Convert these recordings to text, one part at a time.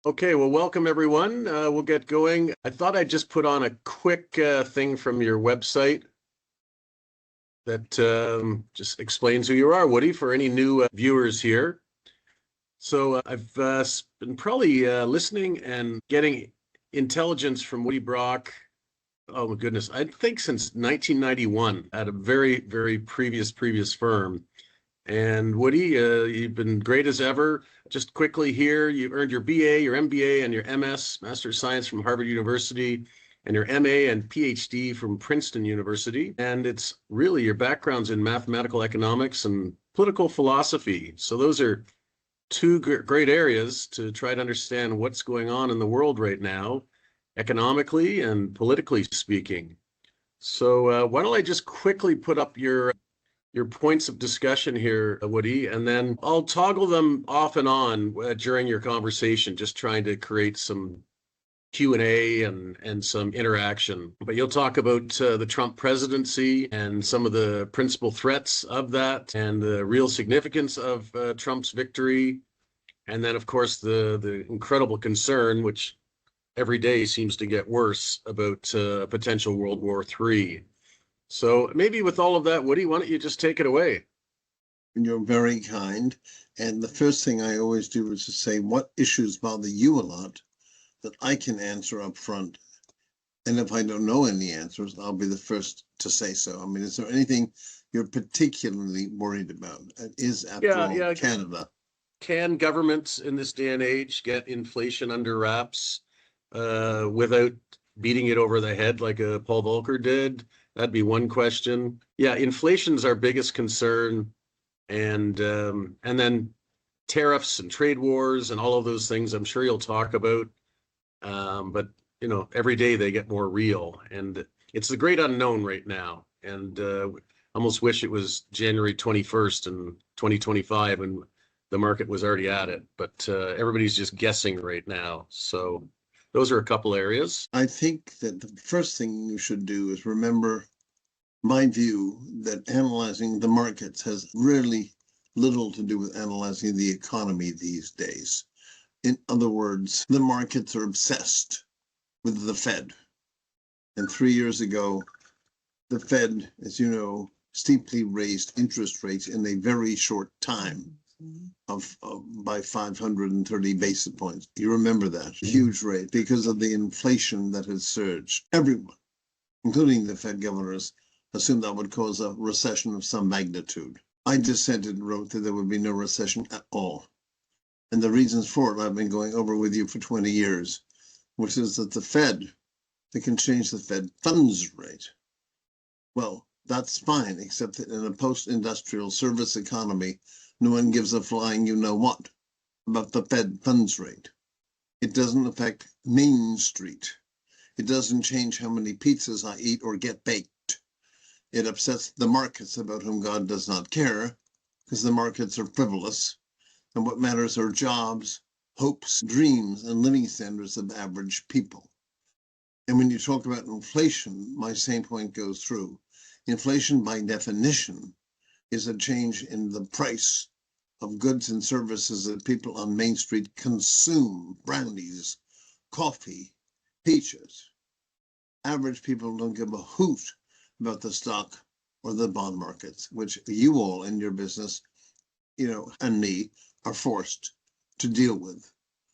Okay, well, welcome everyone. We'll get going. I thought I'd just put on a quick thing from your website that just explains who you are, Woody, for any new viewers here. So I've been probably listening and getting intelligence from Woody Brock. Oh my goodness, I think since 1991 at a very, very previous firm. And Woody, you've been great as ever. Just quickly here, you earned your BA, your MBA, and your MS, Master of Science from Harvard University, and your MA and PhD from Princeton University. And it's really your background's in mathematical economics and political philosophy. So those are two great areas to try to understand what's going on in the world right now, economically and politically speaking. So why don't I just quickly put up your points of discussion here, Woody, and then I'll toggle them off and on during your conversation, just trying to create some Q&A and some interaction. But you'll talk about the Trump presidency and some of the principal threats of that and the real significance of Trump's victory. And then, of course, the incredible concern, which every day seems to get worse, about potential World War III. So maybe with all of that, Woody, why don't you just take it away? You're very kind. And the first thing I always do is to say what issues bother you a lot that I can answer up front. And if I don't know any answers, I'll be the first to say so. I mean, is there anything you're particularly worried about? It is, after all, Canada. Can governments in this day and age get inflation under wraps without beating it over the head like Paul Volcker did? That'd be one question. Yeah, inflation's our biggest concern, and then tariffs and trade wars and all of those things. I'm sure you'll talk about, but every day they get more real, and it's the great unknown right now. And almost wish it was January 21st in 2025, and the market was already at it. But everybody's just guessing right now. So those are a couple areas. I think that the first thing you should do is remember my view that analyzing the markets has really little to do with analyzing the economy these days. In other words, the markets are obsessed with the Fed. And 3 years ago, the Fed, as you know, steeply raised interest rates in a very short time by 530 basis points. You remember that huge rate because of the inflation that had surged. Everyone, including the Fed governors, assumed that would cause a recession of some magnitude. I dissented and wrote that there would be no recession at all. And the reasons for it I've been going over with you for 20 years, which is that the Fed, they can change the Fed funds rate. Well, that's fine, except that in a post-industrial service economy, no one gives a flying you-know-what about the Fed funds rate. It doesn't affect Main Street. It doesn't change how many pizzas I eat or get baked. It upsets the markets about whom God does not care, because the markets are frivolous, and what matters are jobs, hopes, dreams, and living standards of average people. And when you talk about inflation, my same point goes through. Inflation, by definition, is a change in the price of goods and services that people on Main Street consume: brownies, coffee, peaches. Average people don't give a hoot about the stock or the bond markets, which you all in your business, and me, are forced to deal with.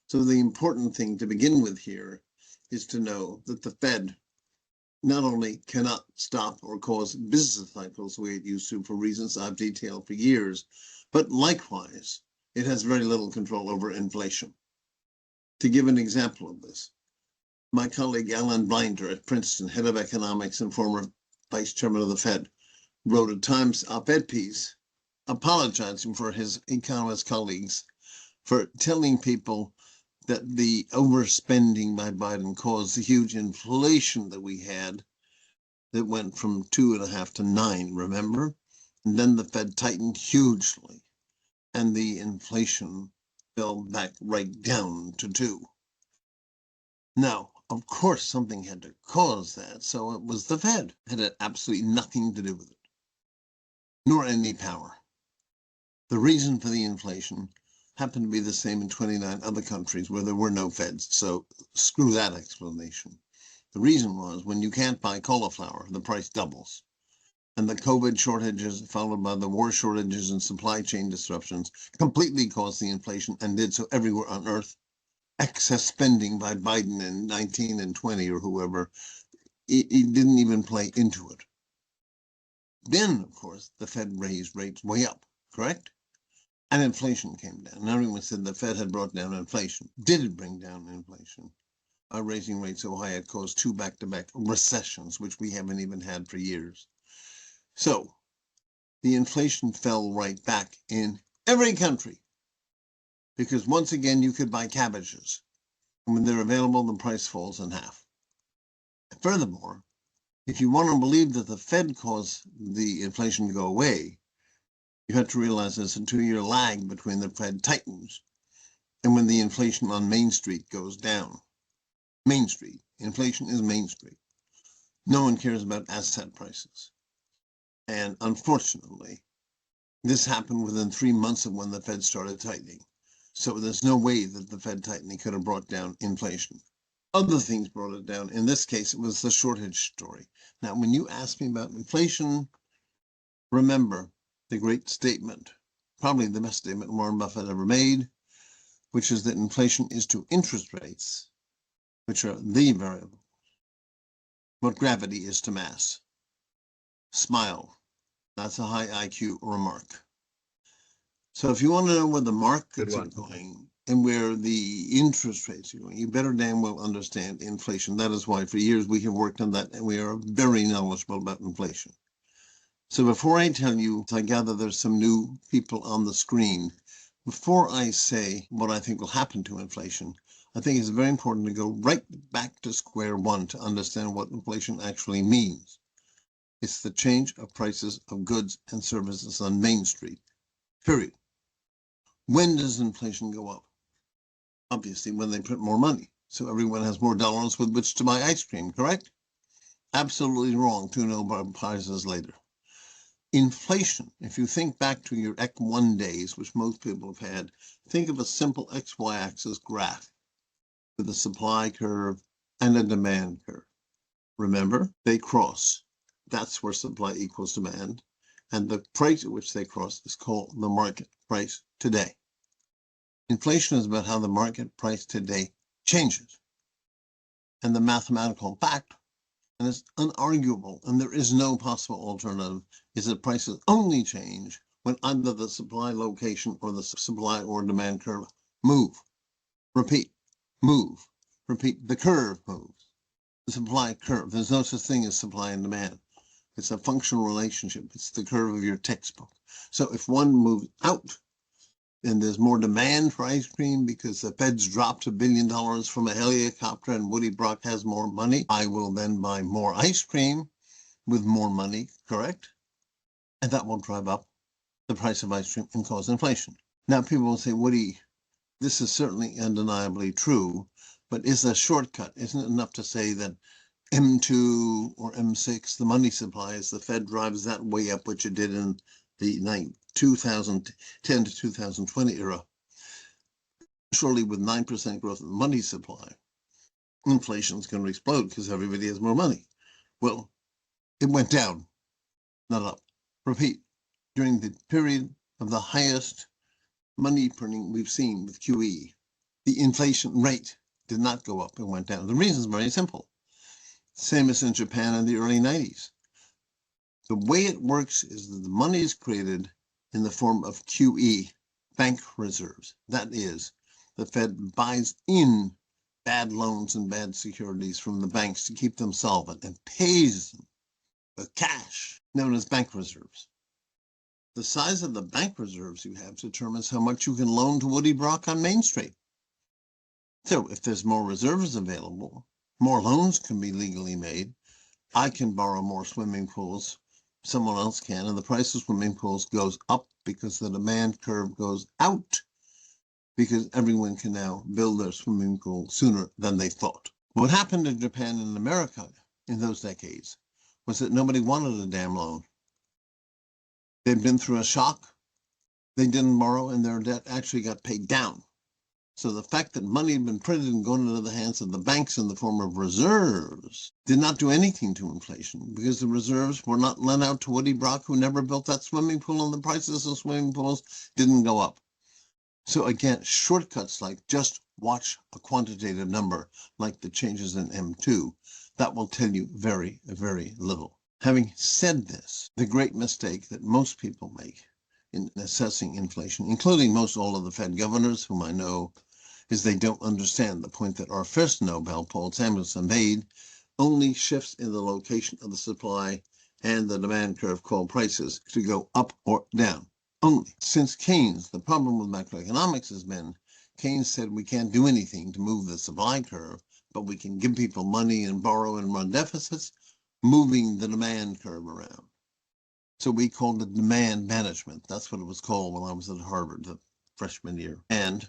So the important thing to begin with here is to know that the Fed not only cannot stop or cause business cycles the way it used to for reasons I've detailed for years, but likewise, it has very little control over inflation. To give an example of this, my colleague Alan Blinder at Princeton, head of economics and former vice chairman of the Fed, wrote a Times op-ed piece apologizing for his economist colleagues for telling people that the overspending by Biden caused the huge inflation that we had that went from 2.5 to 9, remember? And then the Fed tightened hugely, and the inflation fell back right down to 2. Now, of course, something had to cause that, so it was the Fed. It had absolutely nothing to do with it, nor any power. The reason for the inflation happened to be the same in 29 other countries where there were no feds. So screw that explanation. The reason was when you can't buy cauliflower, the price doubles. And the COVID shortages, followed by the war shortages and supply chain disruptions, completely caused the inflation and did so everywhere on earth. Excess spending by Biden in 19 and 20 or whoever, it didn't even play into it. Then, of course, the Fed raised rates way up, correct? And inflation came down. And everyone said the Fed had brought down inflation. Did it bring down inflation? By raising rates so high it caused 2 back-to-back recessions, which we haven't even had for years. So the inflation fell right back in every country because once again you could buy cabbages. And when they're available, the price falls in half. Furthermore, if you want to believe that the Fed caused the inflation to go away, you have to realize there's a 2-year lag between the Fed tightens and when the inflation on Main Street goes down. Main Street. Inflation is Main Street. No one cares about asset prices. And unfortunately, this happened within 3 months of when the Fed started tightening. So there's no way that the Fed tightening could have brought down inflation. Other things brought it down. In this case, it was the shortage story. Now, when you ask me about inflation, remember the great statement, probably the best statement Warren Buffett ever made, which is that inflation is to interest rates, which are the variable, what gravity is to mass. Smile. That's a high IQ remark. So if you want to know where the markets are going and where the interest rates are going, you better damn well understand inflation. That is why for years we have worked on that and we are very knowledgeable about inflation. So before I tell you, I gather there's some new people on the screen. Before I say what I think will happen to inflation, I think it's very important to go right back to square one to understand what inflation actually means. It's the change of prices of goods and services on Main Street, period. When does inflation go up? Obviously, when they print more money. So everyone has more dollars with which to buy ice cream, correct? Absolutely wrong. 2 Nobel Prizes later. Inflation, if you think back to your Ec1 days, which most people have had, think of a simple XY axis graph with a supply curve and a demand curve. Remember, they cross. That's where supply equals demand. And the price at which they cross is called the market price today. Inflation is about how the market price today changes. And the mathematical fact, and it's unarguable, and there is no possible alternative, is that prices only change when either the supply location or the supply or demand curve move. Repeat, move. Repeat, the curve moves. The supply curve. There's no such thing as supply and demand. It's a functional relationship. It's the curve of your textbook. So if one moves out, and there's more demand for ice cream because the Fed's dropped $1 billion from a helicopter and Woody Brock has more money, I will then buy more ice cream with more money, correct? And that will drive up the price of ice cream and cause inflation. Now people will say, Woody, this is certainly undeniably true, but is a shortcut. Isn't it enough to say that M2 or M6, the money supply, as the Fed drives that way up, which it did in the 2010 to 2020 era, surely with 9% growth in the money supply, inflation is going to explode because everybody has more money. Well, it went down, not up. Repeat, during the period of the highest money printing we've seen with QE, the inflation rate did not go up, it went down. The reason is very simple. Same as in Japan in the early 90s. The way it works is that the money is created in the form of QE, bank reserves. That is, the Fed buys in bad loans and bad securities from the banks to keep them solvent and pays them with cash, known as bank reserves. The size of the bank reserves you have determines how much you can loan to Woody Brock on Main Street. So if there's more reserves available, more loans can be legally made. I can borrow more swimming pools, someone else can, and the price of swimming pools goes up because the demand curve goes out because everyone can now build their swimming pool sooner than they thought. What happened in Japan and America in those decades was that nobody wanted a damn loan. They'd been through a shock. They didn't borrow, and their debt actually got paid down. So the fact that money had been printed and gone into the hands of the banks in the form of reserves did not do anything to inflation, because the reserves were not lent out to Woody Brock, who never built that swimming pool, and the prices of swimming pools didn't go up. So again, shortcuts like just watch a quantitative number, like the changes in M2, that will tell you very, very little. Having said this, the great mistake that most people make in assessing inflation, including most all of the Fed governors whom I know, is they don't understand the point that our first Nobel, Paul Samuelson, made. Only shifts in the location of the supply and the demand curve called prices to go up or down. Only. Since Keynes, the problem with macroeconomics has been, Keynes said we can't do anything to move the supply curve, but we can give people money and borrow and run deficits, moving the demand curve around. So we called it demand management. That's what it was called when I was at Harvard the freshman year. And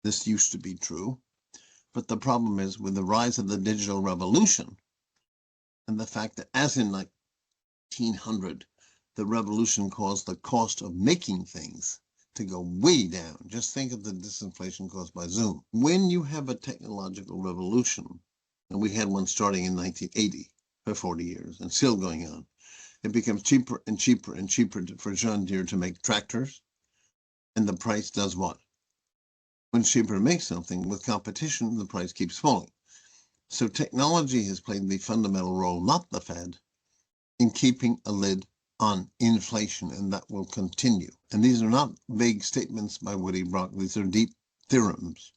this used to be true. But the problem is, with the rise of the digital revolution and the fact that as in 1900, the revolution caused the cost of making things to go way down. Just think of the disinflation caused by Zoom. When you have a technological revolution, and we had one starting in 1980 for 40 years and still going on, it becomes cheaper and cheaper and cheaper for John Deere to make tractors. And the price does what? When it's cheaper to make something, with competition, the price keeps falling. So technology has played the fundamental role, not the Fed, in keeping a lid on inflation, and that will continue. And these are not vague statements by Woody Brock. These are deep theorems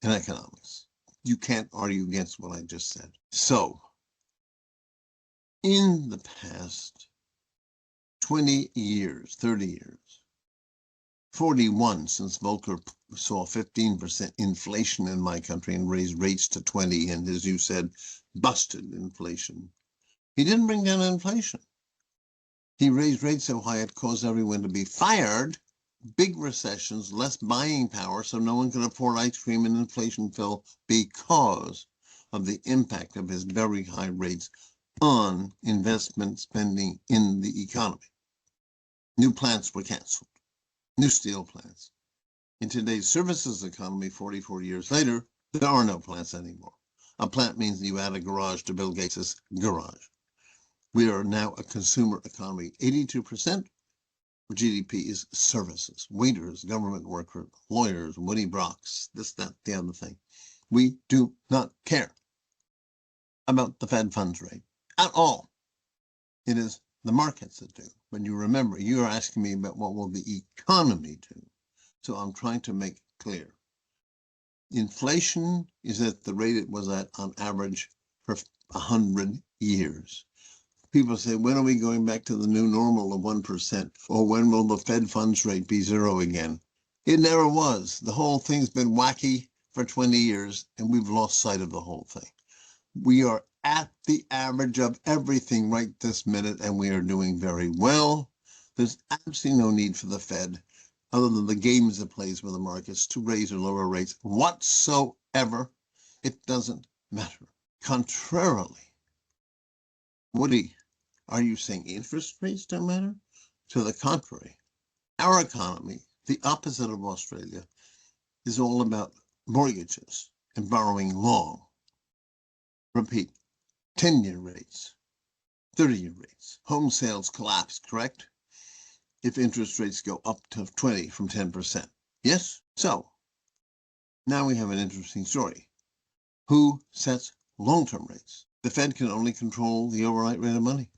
in economics. You can't argue against what I just said. So, in the past 20 years, 30 years, 41 since Volcker saw 15% inflation in my country and raised rates to 20, and as you said, busted inflation. He didn't bring down inflation. He raised rates so high it caused everyone to be fired, big recessions, less buying power, so no one could afford ice cream, and inflation fell because of the impact of his very high rates on investment spending in the economy. New plants were canceled, new steel plants. In today's services economy, 44 years later, there are no plants anymore. A plant means you add a garage to Bill Gates's garage. We are now a consumer economy. 82% of GDP is services, waiters, government workers, lawyers, Woody Brocks, this, that, the other thing. We do not care about the Fed funds rate at all. It is the markets that do. But you remember, you are asking me about what will the economy do. So I'm trying to make clear. Inflation is at the rate it was at on average for 100 years. People say, when are we going back to the new normal of 1%? Or when will the Fed funds rate be zero again? It never was. The whole thing's been wacky for 20 years, and we've lost sight of the whole thing. We are at the average of everything right this minute, and we are doing very well. There's absolutely no need for the Fed, other than the games it plays with the markets, to raise or lower rates whatsoever. It doesn't matter. Contrarily, Woody, are you saying interest rates don't matter? To the contrary, our economy, the opposite of Australia, is all about mortgages and borrowing long. Repeat, 10-year rates, 30-year rates. Home sales collapse, correct? If interest rates go up to 20 from 10%. Yes? So, now we have an interesting story. Who sets long-term rates? The Fed can only control the overnight rate of money.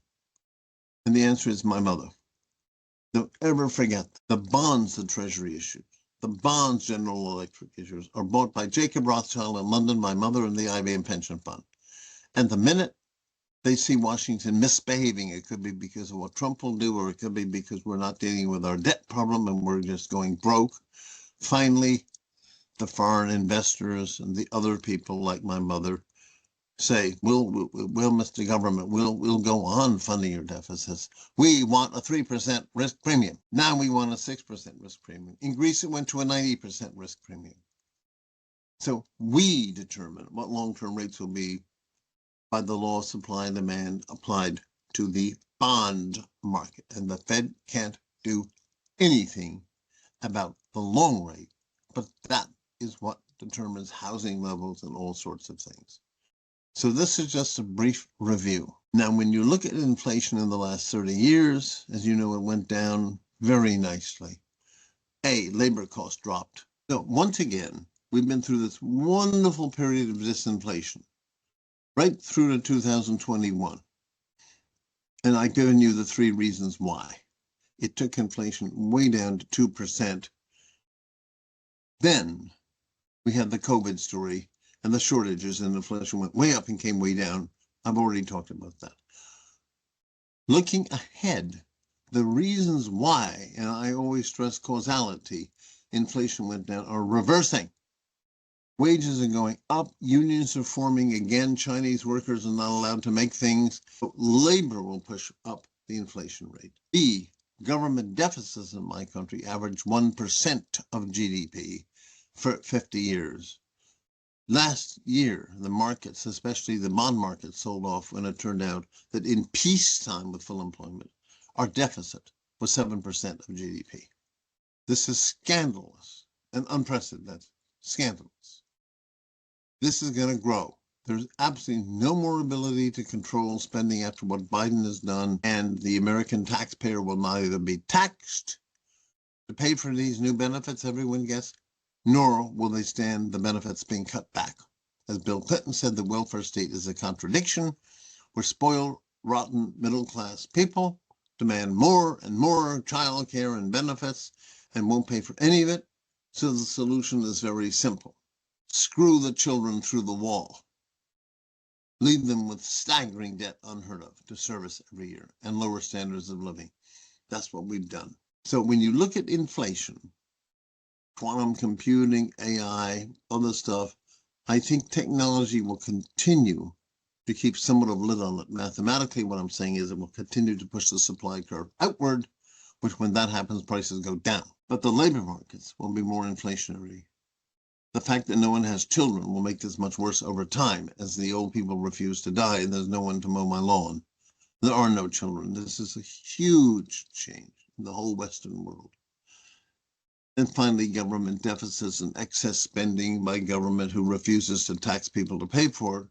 And the answer is my mother. Don't ever forget, the bonds the Treasury issues, the bonds General Electric issues, are bought by Jacob Rothschild in London, my mother, and the IBM Pension Fund. And the minute they see Washington misbehaving, it could be because of what Trump will do, or it could be because we're not dealing with our debt problem and we're just going broke. Finally, the foreign investors and the other people like my mother say, we'll Mr. Government, we'll go on funding your deficits. We want a 3% risk premium. Now we want a 6% risk premium. In Greece, it went to a 90% risk premium. So we determine what long-term rates will be by the law of supply and demand applied to the bond market. And the Fed can't do anything about the long rate, but that is what determines housing levels and all sorts of things. So this is just a brief review. Now, when you look at inflation in the last 30 years, as you know, it went down very nicely. Labor costs dropped. So once again, we've been through this wonderful period of disinflation, right through to 2021. And I've given you the 3 reasons why. It took inflation way down to 2%. Then we had the COVID story and the shortages, and inflation went way up and came way down. I've already talked about that. Looking ahead, the reasons why, and I always stress causality, inflation went down are reversing. Wages are going up, unions are forming again, Chinese workers are not allowed to make things. Labor will push up the inflation rate. B, government deficits in my country average 1% of GDP for 50 years. Last year, the markets, especially the bond market, sold off when it turned out that in peacetime with full employment, our deficit was 7% of GDP. This is scandalous and unprecedented. Scandalous. This is going to grow. There's absolutely no more ability to control spending after what Biden has done, and the American taxpayer will neither be taxed to pay for these new benefits everyone gets, nor will they stand the benefits being cut back. As Bill Clinton said, the welfare state is a contradiction. We're spoiled, rotten, middle-class people, demand more and more child care and benefits, and won't pay for any of it. So the solution is very simple. Screw the children through the wall. Leave them with staggering debt unheard of to service every year and lower standards of living. That's what we've done. So when you look at inflation, quantum computing, AI, other stuff, I think technology will continue to keep somewhat of a lid on it. Mathematically, what I'm saying is it will continue to push the supply curve outward, which when that happens, prices go down. But the labor markets will be more inflationary. The fact that no one has children will make this much worse over time, as the old people refuse to die and there's no one to mow my lawn. There are no children. This is a huge change in the whole Western world. And finally, government deficits and excess spending by government who refuses to tax people to pay for it,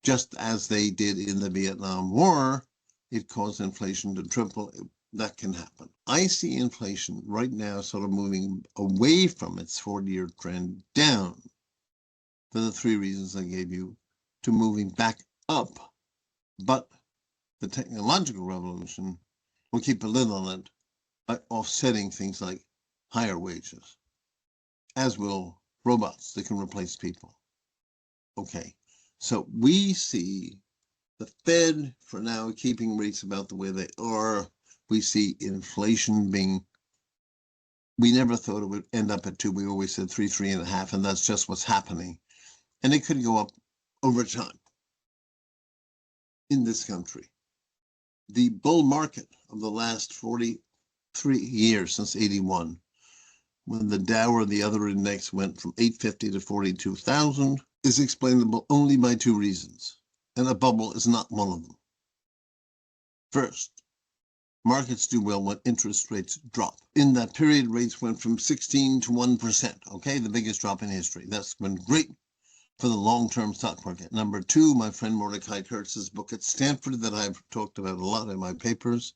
just as they did in the Vietnam War. It caused inflation to triple. That can happen. I see inflation right now sort of moving away from its 40-year trend down for the 3 reasons I gave you, to moving back up. But the technological revolution will keep a lid on it by offsetting things like higher wages, as will robots that can replace people. Okay, so we see the Fed for now keeping rates about the way they are. We see inflation being, we never thought it would end up at 2. We always said 3, 3.5, and that's just what's happening. And it could go up over time in this country. The bull market of the last 43 years since 81, when the Dow or the other index went from 850 to 42,000, is explainable only by 2 reasons, and a bubble is not one of them. First, markets do well when interest rates drop. In that period, rates went from 16 to 1%, okay, the biggest drop in history. That's been great for the long-term stock market. Number 2, my friend Mordecai Kurtz's book at Stanford that I've talked about a lot in my papers.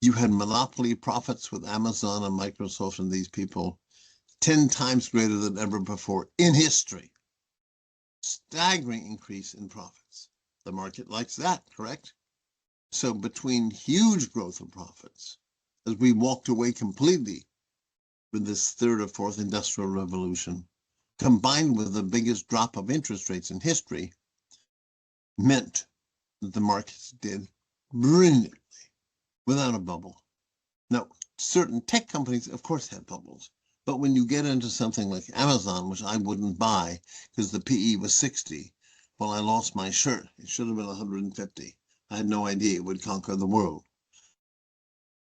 You had monopoly profits with Amazon and Microsoft and these people 10 times greater than ever before in history. Staggering increase in profits. The market likes that, correct? So between huge growth of profits, as we walked away completely with this 3rd or 4th industrial revolution, combined with the biggest drop of interest rates in history, meant that the markets did brilliantly without a bubble. Now, certain tech companies, of course, have bubbles. But when you get into something like Amazon, which I wouldn't buy because the PE was 60, well, I lost my shirt. It should have been 150. I had no idea it would conquer the world.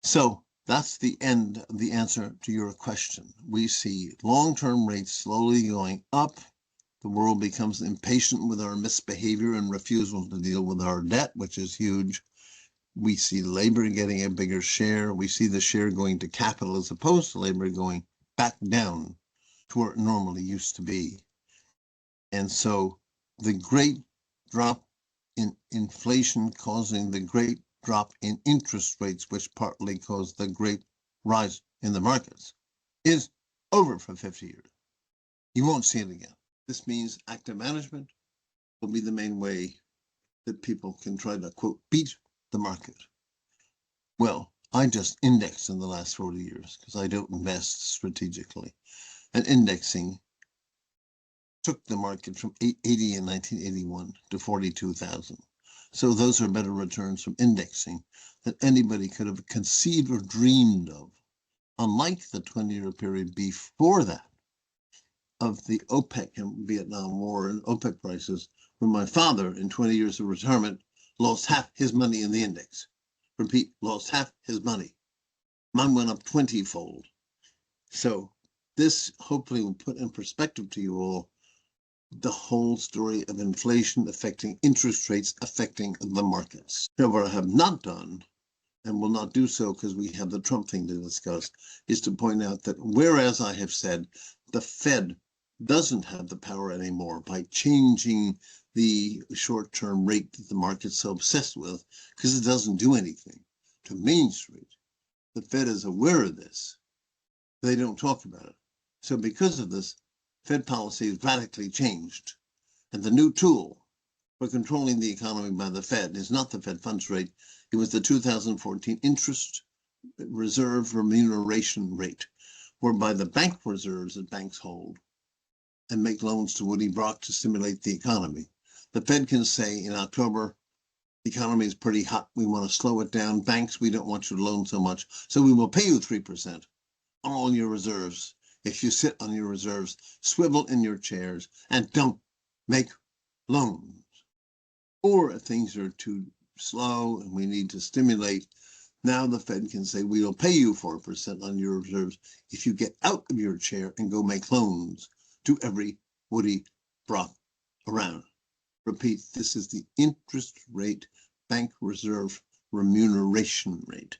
So that's the end of the answer to your question. We see long-term rates slowly going up. The world becomes impatient with our misbehavior and refusal to deal with our debt, which is huge. We see labor getting a bigger share. We see the share going to capital as opposed to labor going back down to where it normally used to be. And so the great drop in inflation causing the great drop in interest rates, which partly caused the great rise in the markets, is over for 50 years. You won't see it again. This means active management will be the main way that people can try to, quote, beat the market. Well, I just index in the last 40 years because I don't invest strategically. And indexing took the market from 80 in 1981 to 42,000. So those are better returns from indexing than anybody could have conceived or dreamed of. Unlike the 20-year period before that of the OPEC and Vietnam War and OPEC prices, where my father in 20 years of retirement lost half his money in the index. Repeat, lost half his money. Mine went up 20-fold. So this hopefully will put in perspective to you all the whole story of inflation affecting interest rates, affecting the markets. Now, what I have not done, and will not do so because we have the Trump thing to discuss, is to point out that whereas I have said the Fed doesn't have the power anymore by changing the short-term rate that the market's so obsessed with, because it doesn't do anything to Main Street. The Fed is aware of this. They don't talk about it. So because of this, Fed policy is radically changed. And the new tool for controlling the economy by the Fed is not the Fed funds rate. It was the 2014 interest reserve remuneration rate, whereby the bank reserves that banks hold and make loans to Woody Brock to stimulate the economy. The Fed can say in October, the economy is pretty hot. We want to slow it down. Banks, we don't want you to loan so much. So we will pay you 3% on all your reserves. If you sit on your reserves, swivel in your chairs, and don't make loans. Or if things are too slow and we need to stimulate, now the Fed can say, we will pay you 4% on your reserves if you get out of your chair and go make loans to every Woody Brock around. Repeat, this is the interest rate bank reserve remuneration rate.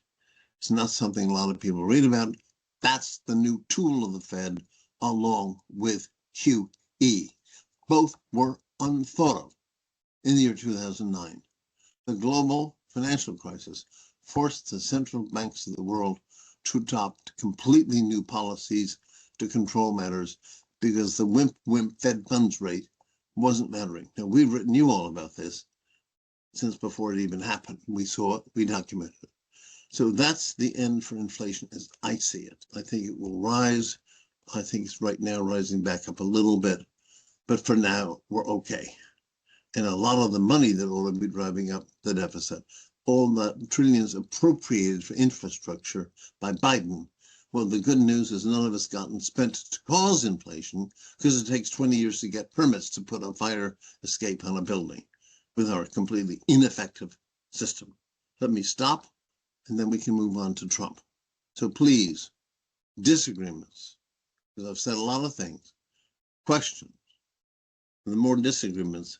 It's not something a lot of people read about. That's the new tool of the Fed, along with QE. Both were unthought of in the year 2009. The global financial crisis forced the central banks of the world to adopt completely new policies to control matters because the wimp Fed funds rate wasn't mattering. Now, we've written you all about this since before it even happened. We saw it, we documented it. So that's the end for inflation as I see it. I think it will rise. I think it's right now rising back up a little bit. But for now, we're okay. And a lot of the money that will be driving up the deficit, all the trillions appropriated for infrastructure by Biden. Well, the good news is none of it's gotten spent to cause inflation because it takes 20 years to get permits to put a fire escape on a building with our completely ineffective system. Let me stop, and then we can move on to Trump. So please, disagreements, because I've said a lot of things, questions. The more disagreements,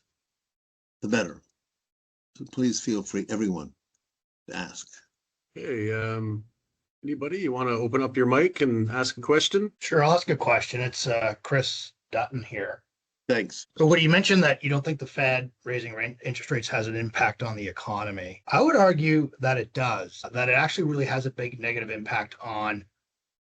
the better. So please feel free, everyone, to ask. Hey, anybody, you want to open up your mic and ask a question? Sure, I'll ask a question. It's Chris Dutton here. Thanks. So what you mentioned that you don't think the Fed raising interest rates has an impact on the economy. I would argue that it does, that it actually really has a big negative impact on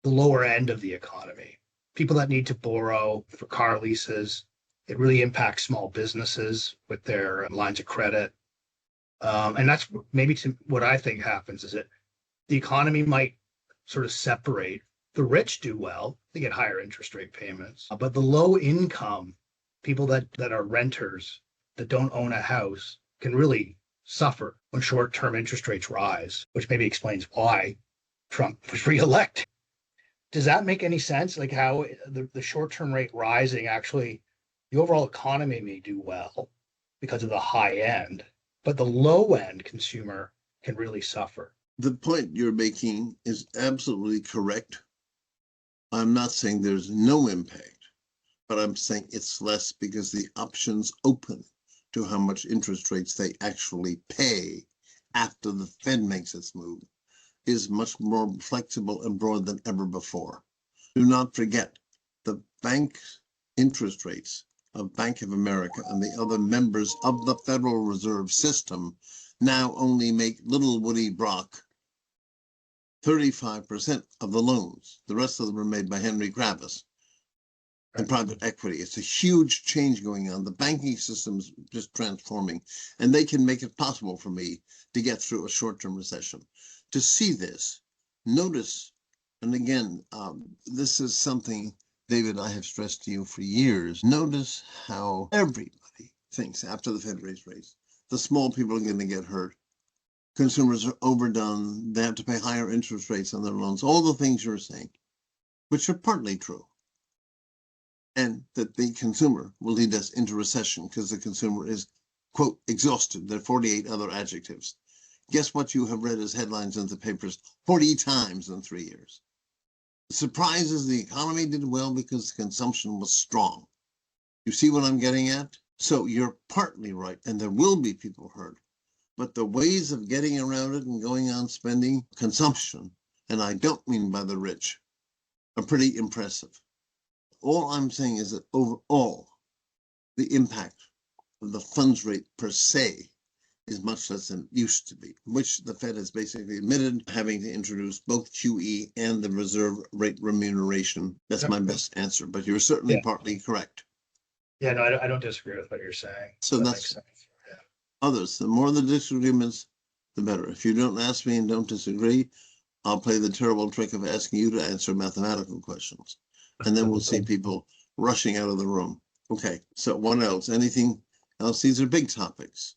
the lower end of the economy. People that need to borrow for car leases, it really impacts small businesses with their lines of credit. And that's maybe what I think happens is that the economy might sort of separate. The rich do well, they get higher interest rate payments, but the low income people that are renters that don't own a house can really suffer when short-term interest rates rise, which maybe explains why Trump was reelected. Does that make any sense? Like how the short-term rate rising, actually, the overall economy may do well because of the high end, but the low end consumer can really suffer. The point you're making is absolutely correct. I'm not saying there's no impact, but I'm saying it's less because the options open to how much interest rates they actually pay after the Fed makes its move is much more flexible and broad than ever before. Do not forget the bank interest rates of Bank of America and the other members of the Federal Reserve System now only make little Woody Brock 35% of the loans. The rest of them are made by Henry Kravis and private equity. It's a huge change going on. The banking system is just transforming, and they can make it possible for me to get through a short-term recession. To see this, notice, and again, this is something, David, I have stressed to you for years. Notice how everybody thinks after the Fed raised rates, the small people are going to get hurt. Consumers are overdone. They have to pay higher interest rates on their loans. All the things you're saying, which are partly true. And that the consumer will lead us into recession because the consumer is, quote, exhausted. There are 48 other adjectives. Guess what you have read as headlines in the papers 40 times in 3 years? The surprise is the economy did well because the consumption was strong. You see what I'm getting at? So you're partly right, and there will be people hurt. But the ways of getting around it and going on spending consumption, and I don't mean by the rich, are pretty impressive. All I'm saying is that overall, the impact of the funds rate per se is much less than it used to be, which the Fed has basically admitted, having to introduce both QE and the reserve rate remuneration. That's my best answer, but you're certainly partly correct. Yeah, no, I don't disagree with what you're saying. So that that's makes sense. Yeah. Others. The more the disagreements, the better. If you don't ask me and don't disagree, I'll play the terrible trick of asking you to answer mathematical questions. And then we'll see people rushing out of the room. Okay, so what else? Anything else? These are big topics.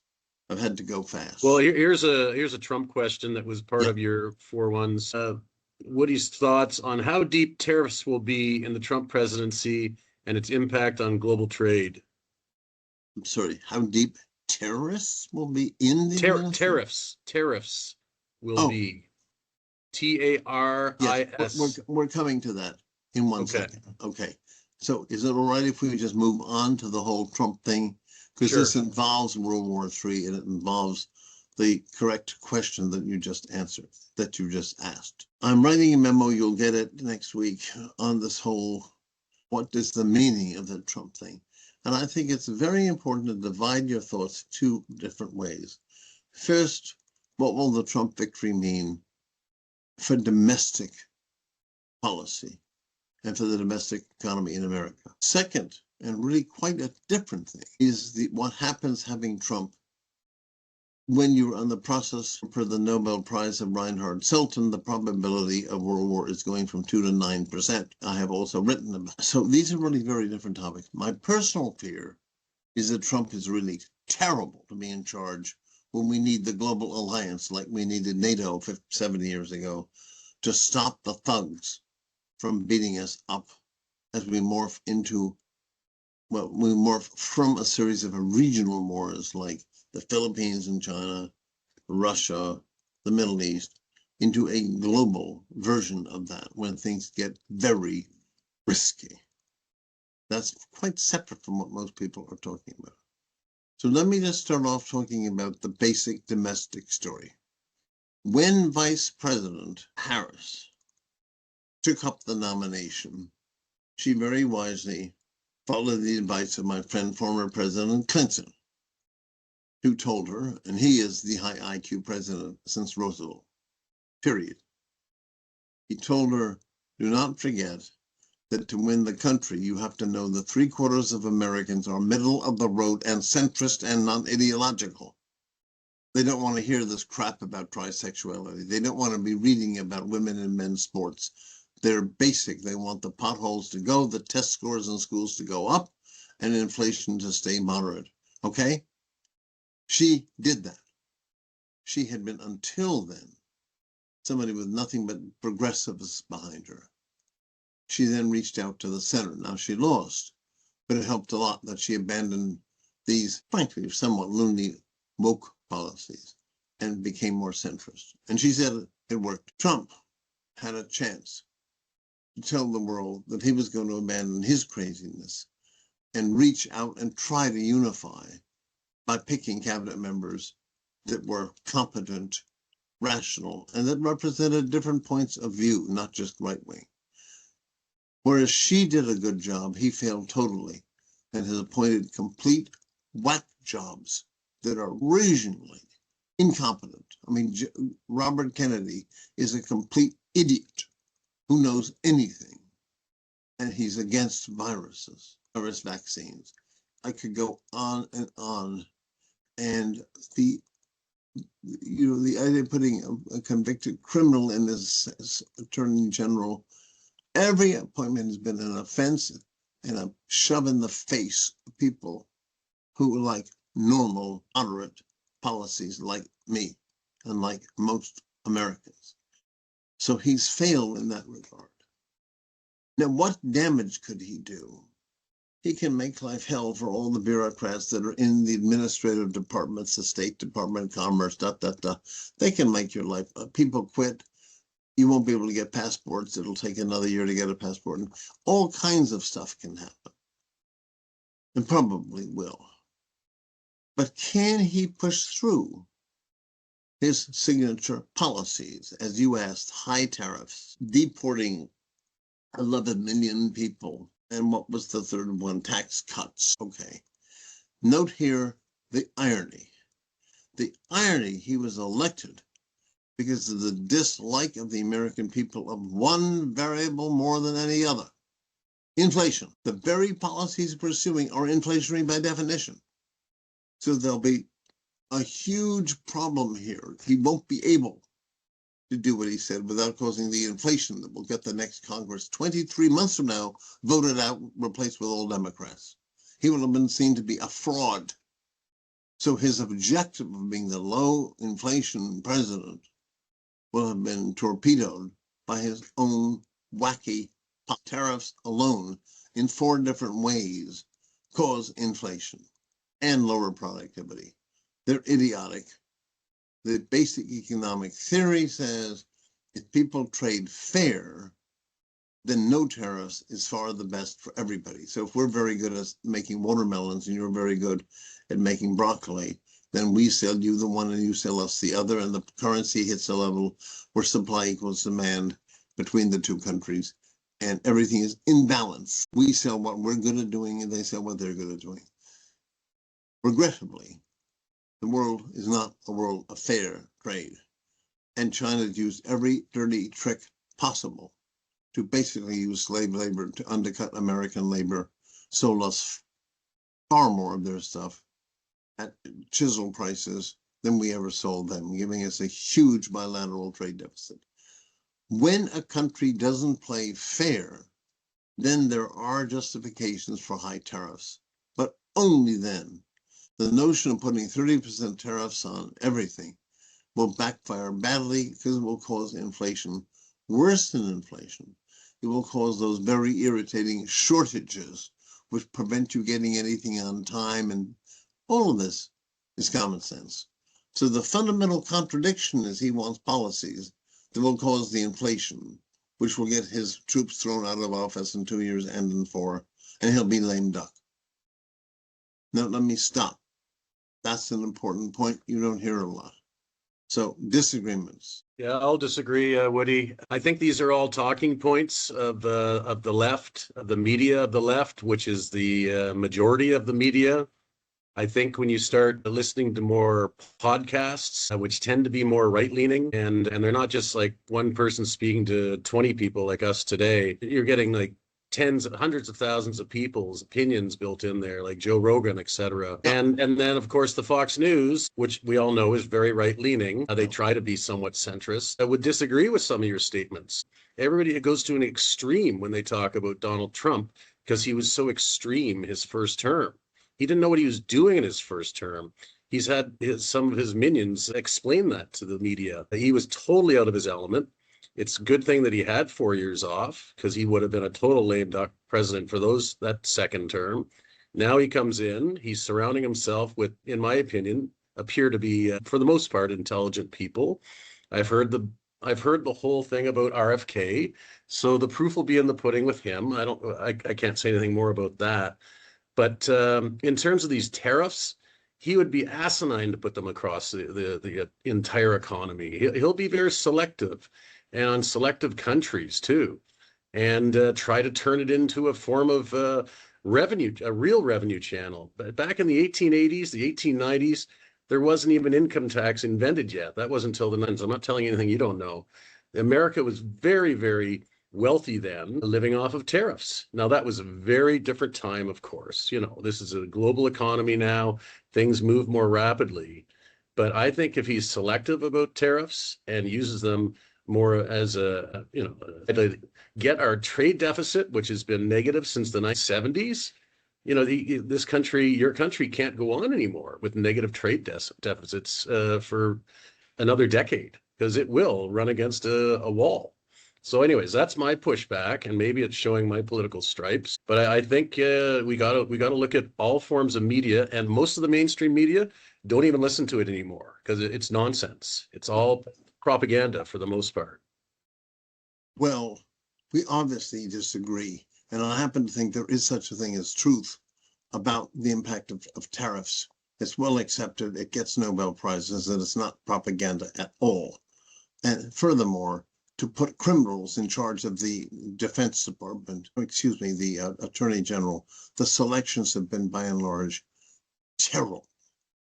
I've had to go fast. Well, here's a Trump question that was part of your 4-1s. Woody's thoughts on how deep tariffs will be in the Trump presidency and its impact on global trade. I'm sorry, how deep terrorists will be in the tariffs will be TARIS. Yes, we're coming to that in one second. Okay. So is it all right if we just move on to the whole Trump thing? Because this involves World War III and it involves the correct question that you just answered, that you just asked. I'm writing a memo, you'll get it next week, on this whole, what is the meaning of the Trump thing? And I think it's very important to divide your thoughts 2 different ways. First, what will the Trump victory mean for domestic policy and for the domestic economy in America? Second, and really quite a different thing, is what happens having Trump when you're on the process, per the Nobel Prize of Reinhard Selten, the probability of world war is going from 2 to 9%. I have also written about. So these are really very different topics. My personal fear is that Trump is really terrible to be in charge when we need the global alliance like we needed NATO 70 years ago to stop the thugs from beating us up as we morph into, well, we morph from a series of regional wars like the Philippines and China, Russia, the Middle East, into a global version of that when things get very risky. That's quite separate from what most people are talking about. So let me just start off talking about the basic domestic story. When Vice President Harris took up the nomination, she very wisely followed the advice of my friend, former President Clinton, who told her, and he is the high IQ president since Roosevelt, period. He told her, do not forget that to win the country, you have to know that 3/4 of Americans are middle of the road and centrist and non-ideological. They don't want to hear this crap about trisexuality. They don't want to be reading about women and men's sports. They're basic. They want the potholes to go, the test scores in schools to go up, and inflation to stay moderate. Okay? She did that. She had been, until then, somebody with nothing but progressives behind her. She then reached out to the center. Now she lost, but it helped a lot that she abandoned these, frankly, somewhat loony woke policies and became more centrist. And she said it worked. Trump had a chance to tell the world that he was going to abandon his craziness and reach out and try to unify by picking cabinet members that were competent, rational, and that represented different points of view, not just right wing. Whereas she did a good job, he failed totally and has appointed complete whack jobs that are regionally incompetent. I mean, Robert Kennedy is a complete idiot who knows anything, and he's against viruses, virus vaccines. I could go on and on. And the idea of putting a convicted criminal in as attorney general, every appointment has been an offense and a shove in the face of people who like normal, moderate policies like me and like most Americans. So he's failed in that regard. Now, what damage could he do? He can make life hell for all the bureaucrats that are in the administrative departments, the State Department, Commerce, They can make your life. People quit. You won't be able to get passports. It'll take another year to get a passport. And all kinds of stuff can happen. And probably will. But can he push through his signature policies? As you asked, high tariffs, deporting 11 million people. And what was the third one? Tax cuts. Okay. Note here the irony. The irony, he was elected because of the dislike of the American people of one variable more than any other. Inflation. The very policies he's pursuing are inflationary by definition. So there'll be a huge problem here. He won't be able to do what he said without causing the inflation that will get the next Congress 23 months from now voted out, replaced with all Democrats. He will have been seen to be a fraud. So his objective of being the low inflation president will have been torpedoed by his own wacky tariffs alone in 4 different ways cause inflation and lower productivity. They're idiotic. The basic economic theory says if people trade fair, then no tariffs is far the best for everybody. So if we're very good at making watermelons and you're very good at making broccoli, then we sell you the one and you sell us the other, and the currency hits a level where supply equals demand between the two countries, and everything is in balance. We sell what we're good at doing and they sell what they're good at doing. Regrettably, the world is not a world of fair trade. And China's used every dirty trick possible to basically use slave labor to undercut American labor, sold us far more of their stuff at chisel prices than we ever sold them, giving us a huge bilateral trade deficit. When a country doesn't play fair, then there are justifications for high tariffs, but only then. The notion of putting 30% tariffs on everything will backfire badly because it will cause inflation. Worse than inflation, it will cause those very irritating shortages which prevent you getting anything on time, and all of this is common sense. So the fundamental contradiction is he wants policies that will cause the inflation, which will get his troops thrown out of office in 2 years and in 4, and he'll be lame duck. Now let me stop. That's an important point you don't hear a lot. So disagreements. Yeah, I'll disagree, Woody. I think these are all talking points of the left, of the media of the left, which is the majority of the media. I think when you start listening to more podcasts, which tend to be more right-leaning, and they're not just like one person speaking to 20 people like us today, you're getting like hundreds of thousands of people's opinions built in there, like Joe Rogan, etc. And then, of course, the Fox News, which we all know is very right-leaning. They try to be somewhat centrist. I would disagree with some of your statements. Everybody goes to an extreme when they talk about Donald Trump because he was so extreme his first term. He didn't know what he was doing in his first term. He's had some of his minions explain that to the media. He was totally out of his element. It's a good thing that he had 4 years off because he would have been a total lame duck president for that second term. Now he comes in, he's surrounding himself with, in my opinion, appear to be, for the most part, intelligent people. I've heard the whole thing about RFK, so the proof will be in the pudding with him. I can't say anything more about that. But in terms of these tariffs, he would be asinine to put them across the entire economy. He'll be very selective, and on selective countries too. and try to turn it into a form of revenue, a real revenue channel. But back in the 1880s, the 1890s, there wasn't even income tax invented yet. That wasn't until the 90s. I'm not telling you anything you don't know. America was very, very wealthy then, living off of tariffs. Now, that was a very different time, of course. You know, this is a global economy now. Things move more rapidly. But I think if he's selective about tariffs and uses them more as to get our trade deficit, which has been negative since the 1970s, this country, your country can't go on anymore with negative trade deficits for another decade, because it will run against a wall. So anyways, that's my pushback, and maybe it's showing my political stripes. But I think we gotta look at all forms of media, and most of the mainstream media don't even listen to it anymore because it's nonsense. It's all propaganda for the most part. Well, we obviously disagree, and I happen to think there is such a thing as truth about the impact of tariffs. It's well accepted. It gets Nobel Prizes, and it's not propaganda at all. And furthermore, to put criminals in charge of the Defense Department, the Attorney General, the selections have been by and large terrible.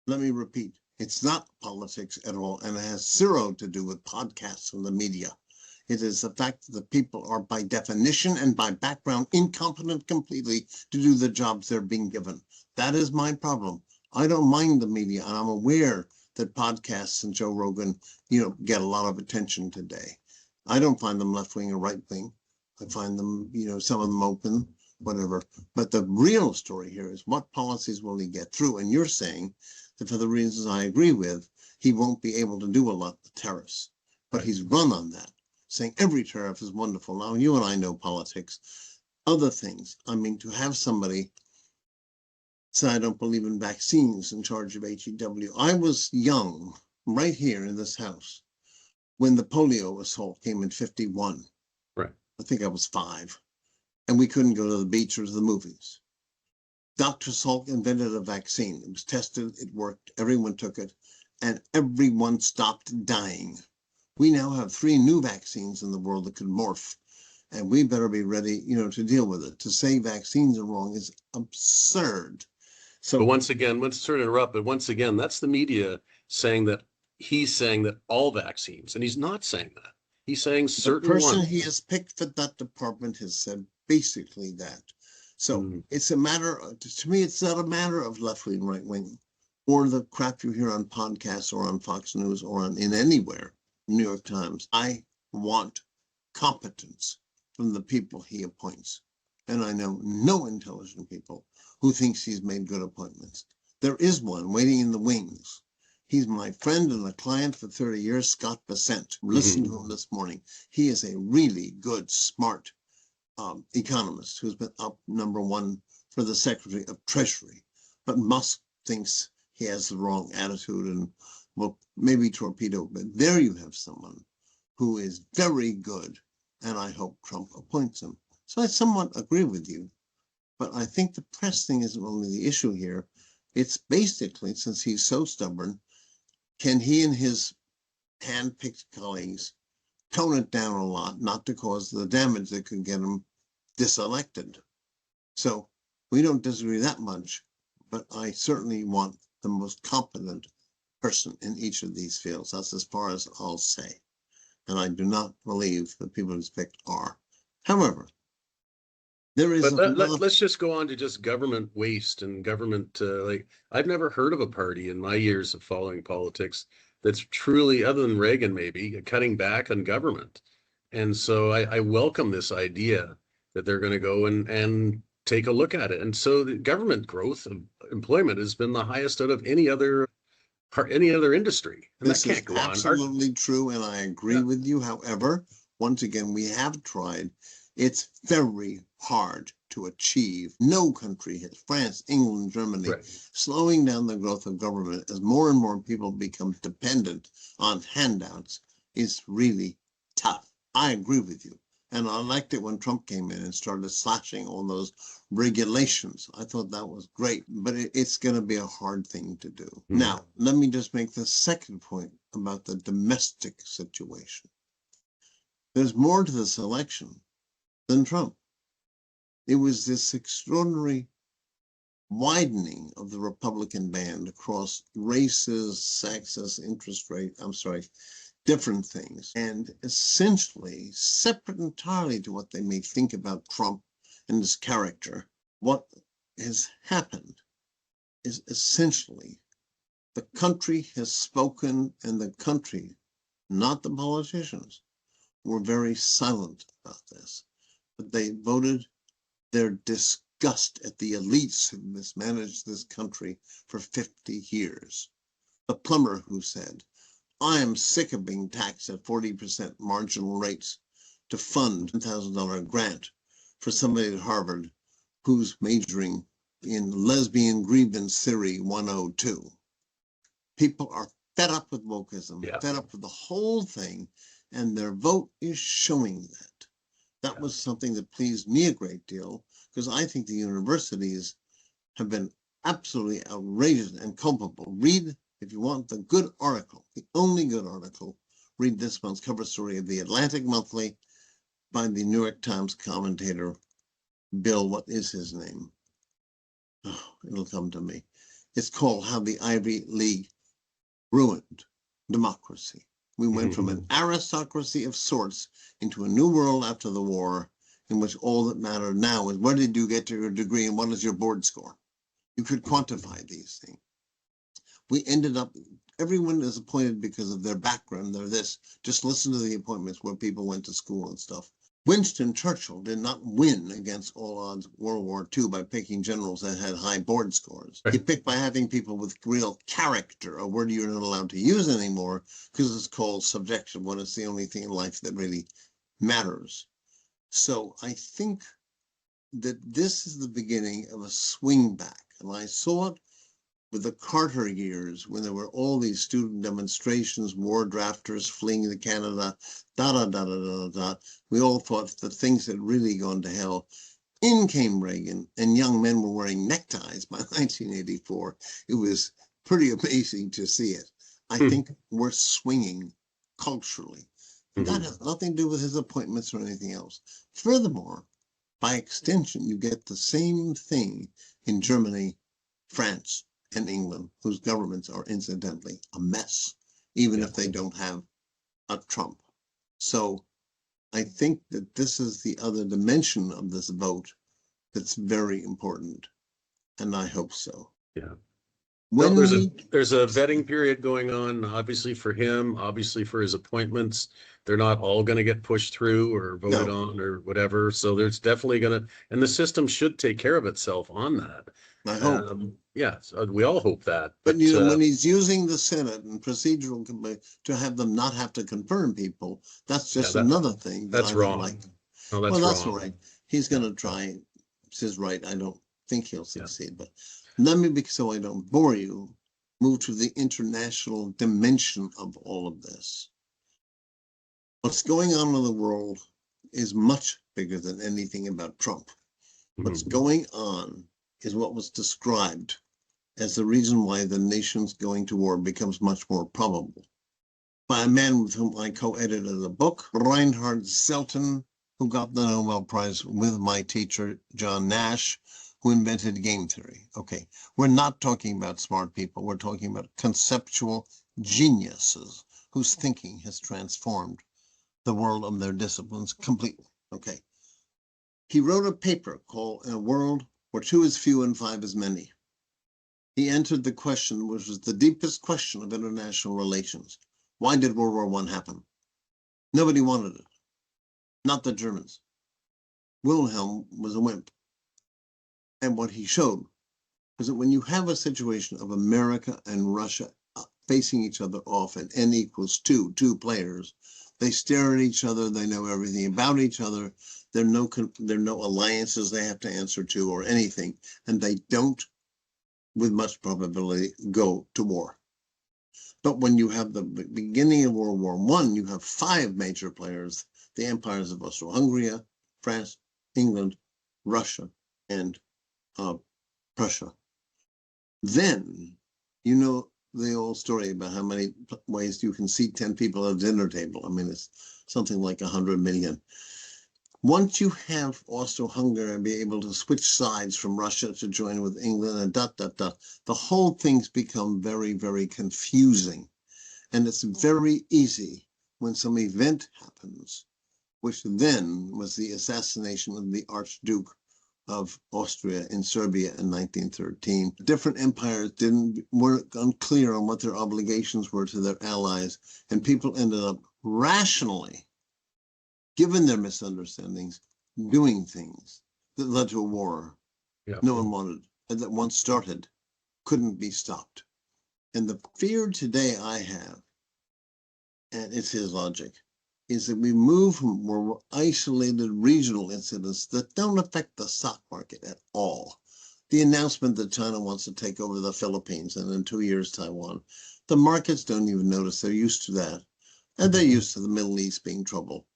Let me repeat, it's not politics at all, and it has zero to do with podcasts and the media. It is the fact that the people are by definition and by background incompetent completely to do the jobs they're being given. That is my problem. I don't mind the media, and I'm aware that podcasts and Joe Rogan, get a lot of attention today. I don't find them left wing or right wing. I find them, some of them open, whatever. But the real story here is what policies will he get through? And you're saying that for the reasons I agree with, he won't be able to do a lot with tariffs. But he's run on that, saying every tariff is wonderful. Now, you and I know politics. Other things, to have somebody say I don't believe in vaccines in charge of HEW. I was young, right here in this house, when the polio assault came in 51. Right. I think I was 5. And we couldn't go to the beach or to the movies. Dr. Salk invented a vaccine. It was tested, it worked, everyone took it, and everyone stopped dying. We now have 3 new vaccines in the world that could morph, and we better be ready, to deal with it. To say vaccines are wrong is absurd. So, but once again, let's sort of interrupt, but once again, that's the media saying that he's saying that all vaccines, and he's not saying that. He's saying certain ones. The person he has picked for that department has said basically that. So it's a matter, to me, it's not a matter of left wing, right wing, or the crap you hear on podcasts or on Fox News or in anywhere, New York Times. I want competence from the people he appoints. And I know no intelligent people who thinks he's made good appointments. There is one waiting in the wings. He's my friend and a client for 30 years, Scott Bessent. Listen to him this morning. He is a really good, smart economist who's been up #1 for the Secretary of Treasury. But Musk thinks he has the wrong attitude and will maybe torpedo. But there you have someone who is very good, and I hope Trump appoints him. So I somewhat agree with you. But I think the press thing isn't only the issue here. It's basically, since he's so stubborn, can he and his hand-picked colleagues tone it down a lot, not to cause the damage that could get him diselected? So we don't disagree that much, but I certainly want the most competent person in each of these fields. That's as far as I'll say. And I do not believe the people he's picked are. However, there is. But let's just go on to just government waste and government. I've never heard of a party in my years of following politics that's truly, other than Reagan maybe, cutting back on government. And so I welcome this idea that they're going to go and take a look at it. And so the government growth of employment has been the highest out of any other industry. And this that can't is go on. Absolutely true, and I agree with you. However, once again, we have tried. It's very hard to achieve. No country has, France, England, Germany, slowing down the growth of government as more and more people become dependent on handouts is really tough. I agree with you. And I liked it when Trump came in and started slashing all those regulations. I thought that was great, but it's going to be a hard thing to do. Now, let me just make the second point about the domestic situation. There's more to this election than Trump. It was this extraordinary widening of the Republican band across races, sexes, interest rate, different things, and essentially separate entirely to what they may think about Trump and his character. What has happened is essentially the country has spoken, and the country, not the politicians, were very silent about this. But they voted their disgust at the elites who mismanaged this country for 50 years. The plumber who said, I am sick of being taxed at 40% marginal rates to fund a $1,000 grant for somebody at Harvard who's majoring in lesbian grievance theory 102. People are fed up with wokeism, fed up with the whole thing, and their vote is showing that. That was something that pleased me a great deal, because I think the universities have been absolutely outrageous and culpable. Read, if you want the good article, the only good article, read this month's cover story of the Atlantic Monthly by the New York Times commentator, Bill, what is his name? Oh, it'll come to me. It's called How the Ivy League Ruined Democracy. We went from an aristocracy of sorts into a new world after the war, in which all that mattered now is where did you get your degree and what is your board score? You could quantify these things. We ended up, everyone is appointed because of their background. They're this. Just listen to the appointments where people went to school and stuff. Winston Churchill did not win against all odds World War II by picking generals that had high board scores. He picked by having people with real character, a word you're not allowed to use anymore because it's called subjection, when it's the only thing in life that really matters. So I think that this is the beginning of a swing back. And I saw it with the Carter years, when there were all these student demonstrations, war drafters fleeing to Canada, we all thought that things had really gone to hell. In came Reagan, and young men were wearing neckties by 1984. It was pretty amazing to see it. I think we're swinging culturally. And that has nothing to do with his appointments or anything else. Furthermore, by extension, you get the same thing in Germany, France, and England, whose governments are incidentally a mess, even if they don't have a Trump. So I think that this is the other dimension of this vote that's very important, and I hope so. Yeah. Well, there's a vetting period going on, obviously for him, obviously for his appointments. They're not all going to get pushed through or voted on or whatever. So there's definitely going to, and the system should take care of itself on that. I hope. So we all hope that. But you know, when he's using the Senate and procedural to have them not have to confirm people, that's just another thing. That's wrong. No, that's all right. He's going to try. It's his right. I don't think he'll succeed, but let me, so I don't bore you, move to the international dimension of all of this. What's going on in the world is much bigger than anything about Trump. What's going on is what was described as the reason why the nations going to war becomes much more probable by a man with whom I co-edited a book, Reinhard Selten, who got the Nobel Prize with my teacher, John Nash, who invented game theory. Okay, we're not talking about smart people. We're talking about conceptual geniuses whose thinking has transformed the world of their disciplines completely. Okay, he wrote a paper called In a World Where Two is Few and Five is Many. He answered the question, which was the deepest question of international relations. Why did World War I happen? Nobody wanted it. Not the Germans. Wilhelm was a wimp. And what he showed was that when you have a situation of America and Russia facing each other off at n equals two players, they stare at each other, they know everything about each other, there are no alliances they have to answer to or anything, and they don't, with much probability, go to war. But when you have the beginning of World War I, you have five major players, the empires of Austro-Hungary, France, England, Russia, and Prussia. Then, you know the old story about how many ways you can seat 10 people at a dinner table. I mean, it's something like 100 million. Once you have Austro-Hungary be able to switch sides from Russia to join with England and the whole thing's become very, very confusing. And it's very easy when some event happens, which then was the assassination of the Archduke of Austria in Serbia in 1913. Different empires weren't unclear on what their obligations were to their allies, and people ended up rationally, given their misunderstandings, doing things that led to a war no one wanted, and that once started couldn't be stopped. And the fear today I have, and it's his logic, is that we move from more isolated regional incidents that don't affect the stock market at all. The announcement that China wants to take over the Philippines and in 2 years Taiwan, the markets don't even notice. They're used to that. And they're used to the Middle East being trouble.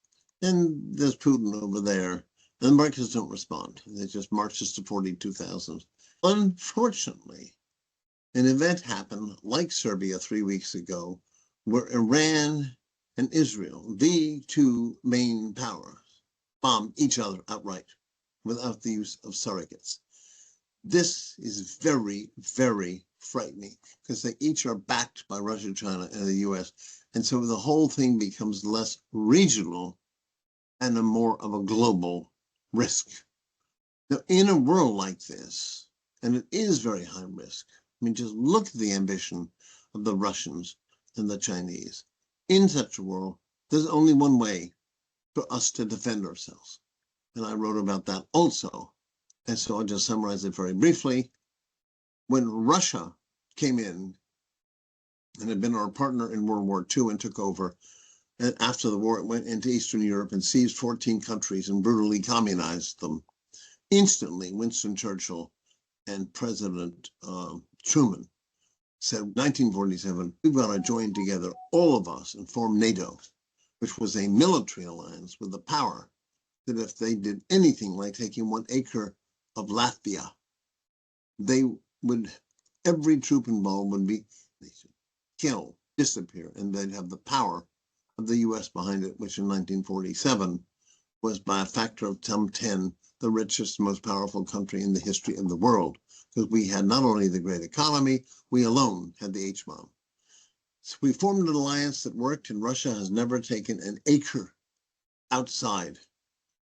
And there's Putin over there. And the markets don't respond. They just marches to 42,000. Unfortunately, an event happened like Serbia 3 weeks ago, where Iran and Israel, the two main powers, bomb each other outright without the use of surrogates. This is very, very frightening because they each are backed by Russia, China, and the US. And so the whole thing becomes less regional and a more of a global risk. Now, in a world like this, and it is very high risk, I mean, just look at the ambition of the Russians and the Chinese. In such a world, there's only one way for us to defend ourselves. And I wrote about that also. And so I'll just summarize it very briefly. When Russia came in and had been our partner in World War II and took over, and after the war, it went into Eastern Europe and seized 14 countries and brutally communized them. Instantly, Winston Churchill and President Truman said, 1947, we've got to join together, all of us, and form NATO, which was a military alliance with the power that if they did anything like taking 1 acre of Latvia, they would, every troop involved would be killed, disappear, and they'd have the power of the US behind it, which in 1947 was by a factor of some 10, the richest, most powerful country in the history of the world. Because we had not only the great economy, we alone had the H-bomb. So we formed an alliance that worked, and Russia has never taken an acre outside.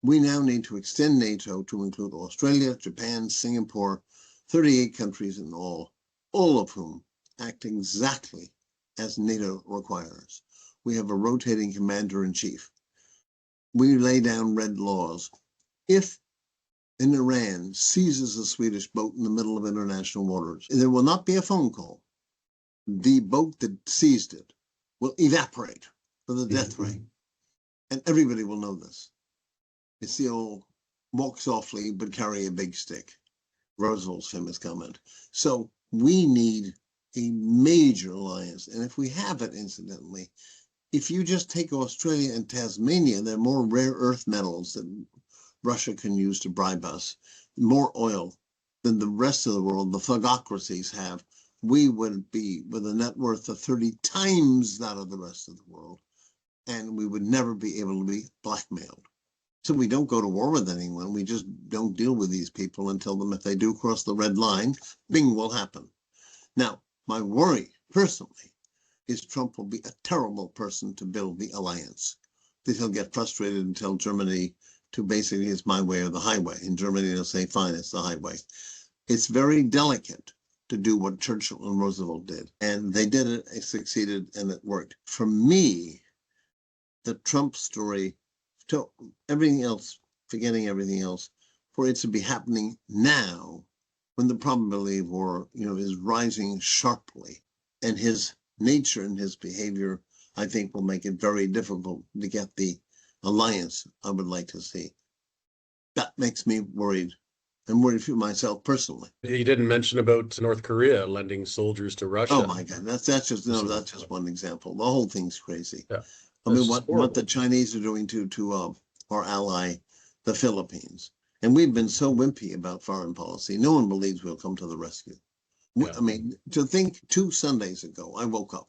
We now need to extend NATO to include Australia, Japan, Singapore, 38 countries in all of whom act exactly as NATO requires. We have a rotating commander-in-chief. We lay down red laws. If in Iran seizes a Swedish boat in the middle of international waters, there will not be a phone call. The boat that seized it will evaporate for the death ray. And everybody will know this. It's the old walk softly but carry a big stick, Roosevelt's famous comment. So we need a major alliance. And if we have it, incidentally, if you just take Australia and Tasmania, there are more rare earth metals that Russia can use to bribe us, more oil than the rest of the world, the phlegocracies have. We would be with a net worth of 30 times that of the rest of the world, and we would never be able to be blackmailed. So we don't go to war with anyone. We just don't deal with these people and tell them if they do cross the red line, bing will happen. Now, my worry, personally, is Trump will be a terrible person to build the alliance. That he'll get frustrated and tell Germany to basically, it's my way or the highway. In Germany, they'll say, fine, it's the highway. It's very delicate to do what Churchill and Roosevelt did. And they did it, it succeeded, and it worked. For me, the Trump story, to everything else, forgetting everything else, for it to be happening now, when the probability of war, is rising sharply, and his nature and his behavior, I think, will make it very difficult to get the alliance I would like to see. That makes me worried. I'm worried for myself personally. You didn't mention about North Korea lending soldiers to Russia. Oh my God, that's just one example. The whole thing's crazy. Yeah. I mean, what the Chinese are doing to our ally, the Philippines, and we've been so wimpy about foreign policy. No one believes we'll come to the rescue. Yeah. I mean, to think 2 Sundays ago, I woke up.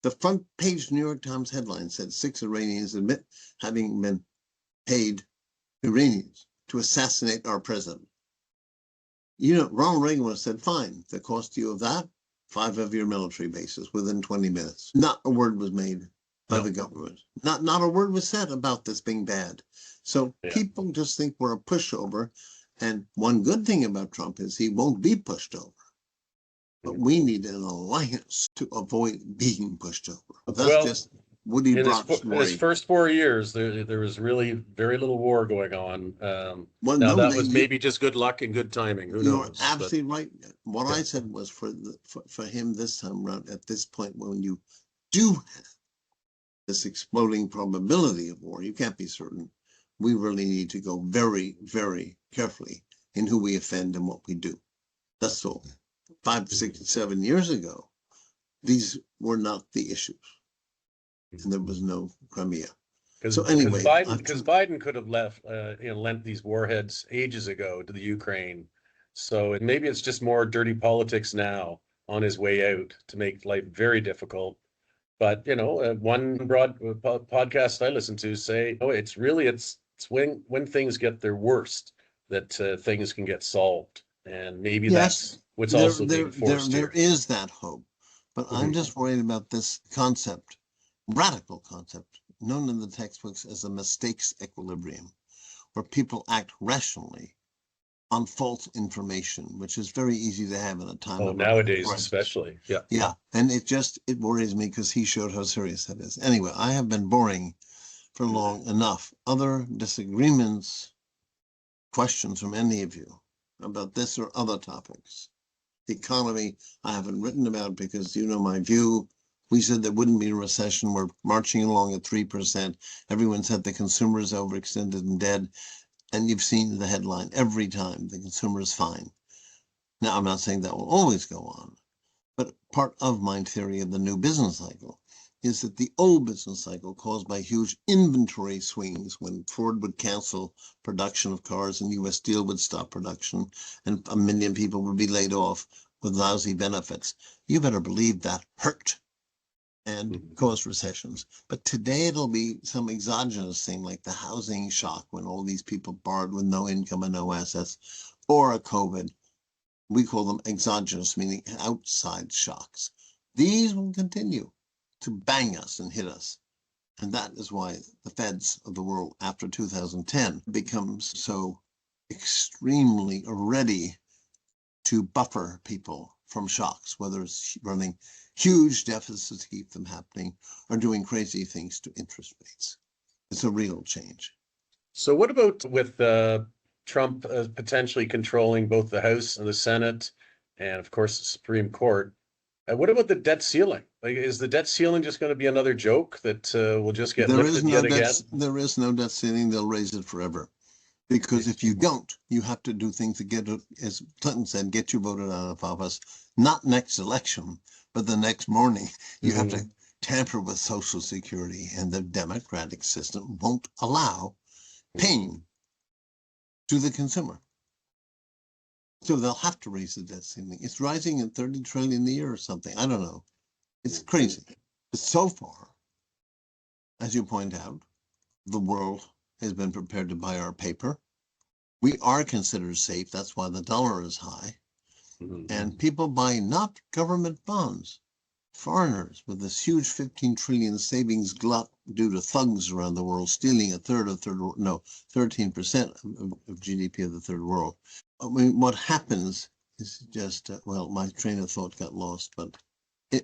The front page New York Times headline said 6 Iranians admit having been paid Iranians to assassinate our president. You know, Ronald Reagan would have said, fine, the cost to you of that, 5 of your military bases within 20 minutes. Not a word was made by the government. Not a word was said about this being bad. So people just think we're a pushover. And one good thing about Trump is he won't be pushed over. But we need an alliance to avoid being pushed over. That's just Woody Brock's in his first 4 years, there was really very little war going on. Now that was maybe just good luck and good timing. Who knows? You're absolutely right. What I said was for him this time around, at this point, when you do have this exploding probability of war, you can't be certain. We really need to go very, very carefully in who we offend and what we do. That's all. 5, 6, 7 years ago, these were not the issues, and there was no Crimea. So anyway, because Biden could have lent these warheads ages ago to the Ukraine. So maybe it's just more dirty politics now on his way out to make life very difficult. But one podcast I listened to say, it's when things get their worst that things can get solved, and maybe that's what's also being forced here. There is that hope, but I'm just worried about this concept, radical concept, known in the textbooks as a mistakes equilibrium, where people act rationally on false information, which is very easy to have in a time of nowadays crisis. Especially. Yeah. And it worries me because he showed how serious that is. Anyway, I have been boring for long enough. Other disagreements, questions from any of you about this or other topics? The economy, I haven't written about because you know my view. We said there wouldn't be a recession. We're marching along at 3%. Everyone said the consumer is overextended and dead. And you've seen the headline every time, the consumer is fine. Now, I'm not saying that will always go on, but part of my theory of the new business cycle is that the old business cycle caused by huge inventory swings when Ford would cancel production of cars and U.S. Steel would stop production and 1 million people would be laid off with lousy benefits. You better believe that hurt and caused recessions. But today it'll be some exogenous thing like the housing shock when all these people borrowed with no income and no assets, or a COVID. We call them exogenous, meaning outside shocks. These will continue to bang us and hit us. And that is why the Feds of the world after 2010 becomes so extremely ready to buffer people from shocks, whether it's running huge deficits to keep them happening or doing crazy things to interest rates. It's a real change. So what about with Trump potentially controlling both the House and the Senate and, of course, the Supreme Court? What about the debt ceiling? Like, is the debt ceiling just going to be another joke that will just get lifted yet again? There is no debt ceiling. They'll raise it forever. Because if you don't, you have to do things to get it, as Clinton said, get you voted out of office, not next election, but the next morning. You have to tamper with Social Security, and the democratic system won't allow pain to the consumer. So they'll have to raise the debt ceiling. It's rising at 30 trillion a year or something. I don't know. It's crazy. But so far, as you point out, the world has been prepared to buy our paper. We are considered safe. That's why the dollar is high. And people buy not government bonds, foreigners with this huge 15 trillion savings glut due to thugs around the world stealing 13% of GDP of the third world. I mean, what happens is just, my train of thought got lost, but they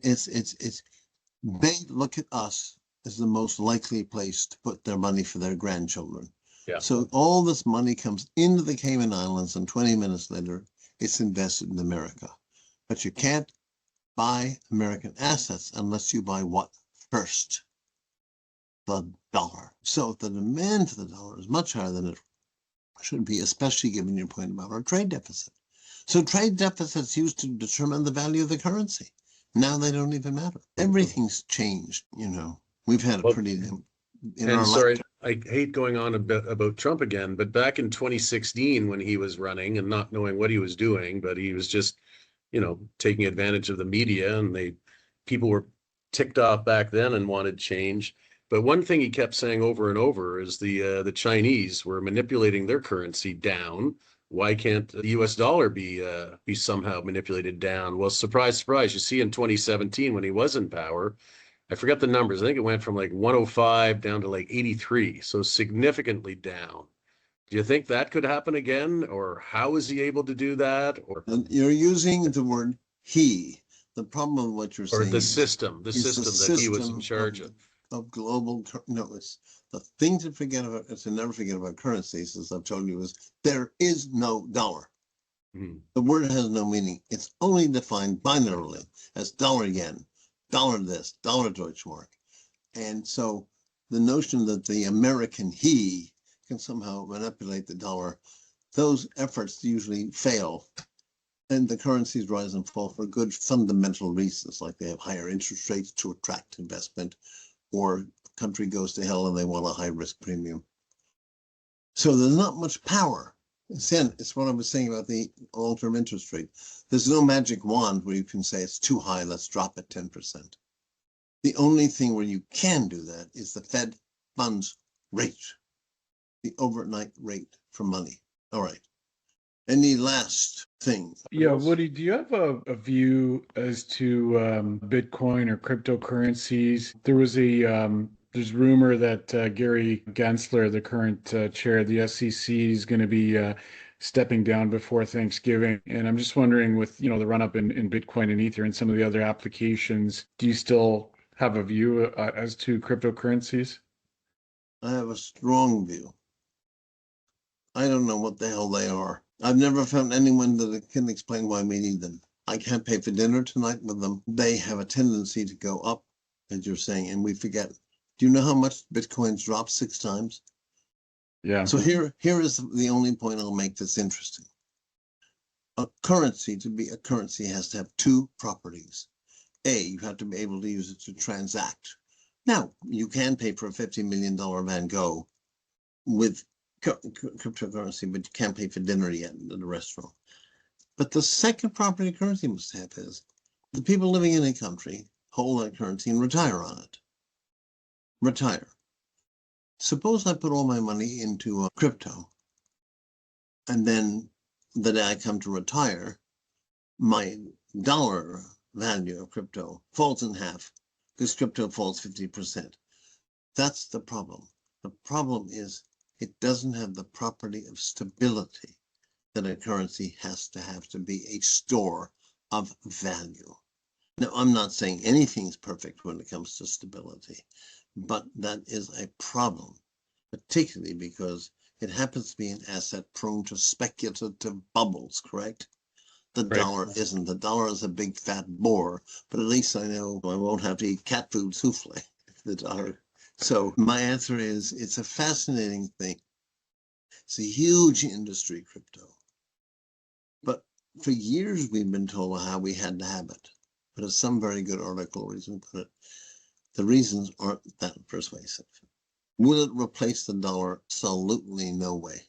look at us as the most likely place to put their money for their grandchildren. Yeah. So all this money comes into the Cayman Islands and 20 minutes later, it's invested in America. But you can't buy American assets unless you buy what first? The dollar. So the demand for the dollar is much higher than it should be, especially given your point about our trade deficit. So trade deficits used to determine the value of the currency. Now they don't even matter. Everything's changed, We've had a pretty... Sorry, I hate going on a bit about Trump again, but back in 2016 when he was running and not knowing what he was doing, but he was just, taking advantage of the media, and people were ticked off back then and wanted change. But one thing he kept saying over and over is the Chinese were manipulating their currency down. Why can't the U.S. dollar be somehow manipulated down? Well, surprise, surprise. You see, in 2017 when he was in power, I forgot the numbers. I think it went from like 105 down to like 83, so significantly down. Do you think that could happen again, or how is he able to do that, And you're using the word he. The problem with what you're or saying the is system that he was in charge of global, no, it's the thing to forget about, to never forget about currencies, as I've told you, is there is no dollar. Mhm. The word has no meaning. It's only defined binarily as dollar yen, dollar this, dollar Deutschmark. And so the notion that the American he can somehow manipulate the dollar, those efforts usually fail. And the currencies rise and fall for good fundamental reasons, like they have higher interest rates to attract investment, or country goes to hell and they want a high risk premium. So there's not much power. It's what I was saying about the long-term interest rate. There's no magic wand where you can say it's too high, let's drop it 10%. The only thing where you can do that is the Fed funds rate, the overnight rate for money. All right. Any last thing? Yeah, Woody, do you have a view as to Bitcoin or cryptocurrencies? There's rumor that Gary Gensler, the current chair of the SEC, is going to be stepping down before Thanksgiving. And I'm just wondering, with the run up in Bitcoin and Ether and some of the other applications, do you still have a view as to cryptocurrencies? I have a strong view. I don't know what the hell they are. I've never found anyone that can explain why we need them. I can't pay for dinner tonight with them. They have a tendency to go up, as you're saying, and we forget. Do you know how much Bitcoin's dropped 6 times? Yeah. So here is the only point I'll make that's interesting. A currency, to be a currency, has to have 2 properties. A, you have to be able to use it to transact. Now, you can pay for a $50 million Van Gogh with cryptocurrency, but you can't pay for dinner yet in the restaurant. But the second property currency must have is the people living in a country hold that currency and retire on it. Retire. Suppose I put all my money into crypto, and then the day I come to retire, my dollar value of crypto falls in half because crypto falls 50%. That's the problem. The problem is it doesn't have the property of stability that a currency has to be a store of value. Now, I'm not saying anything's perfect when it comes to stability, but that is a problem, particularly because it happens to be an asset prone to speculative bubbles, correct? The Right. dollar isn't. The dollar is a big fat bore, but at least I know I won't have to eat cat food souffle if the dollar. So my answer is it's a fascinating thing. It's a huge industry, crypto. But for years we've been told how we had to have it. But as some very good article reason put it, the reasons aren't that persuasive. Will it replace the dollar? Absolutely no way.